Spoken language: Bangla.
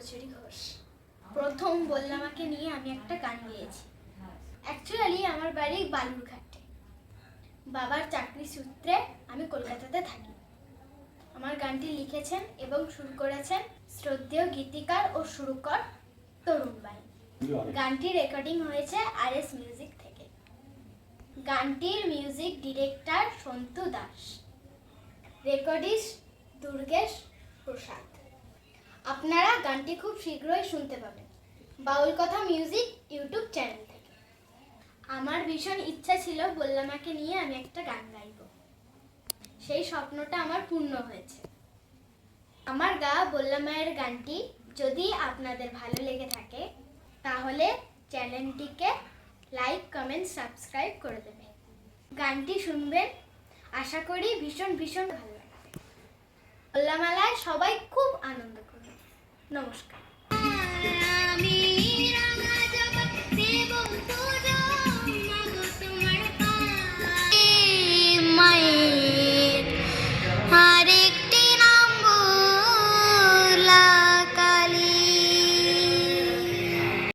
কচুরি ঘোষ। প্রথম বললামাকে নিয়ে আমি একটা গান গেয়েছি। অ্যাকচুয়ালি আমার বাড়ি বালুরঘাটে। বাবার চাকরি সূত্রে আমি কলকাতাতে থাকি। আমার গানটি লিখেছেন এবং শুরু করেছেন শ্রদ্ধেয় গীতিকার ও সুরকার তরুণ বাই। গানটি রেকর্ডিং হয়েছে RS মিউজিক থেকে। গানটির music director Santu Das, recordist Durgesh Prasad. আপনারা গানটি খুব শীঘ্রই শুনতে পাবেন বাউল কথা মিউজিক ইউটিউব চ্যানেল থেকে। আমার ভীষণ ইচ্ছা ছিল বললামাকে নিয়ে আমি একটা গান গাইব। সেই স্বপ্নটা আমার পূর্ণ হয়েছে। আমার গাওয়া বললামায়ের গানটি যদি আপনাদের ভালো লেগে থাকে তাহলে চ্যানেলটিকে লাইক, কমেন্ট, সাবস্ক্রাইব করে দেবেন। গানটি শুনবেন, আশা করি ভীষণ ভীষণ ভালো লাগবে। বললামালায় সবাই খুব আনন্দ করবে। নমস্কার।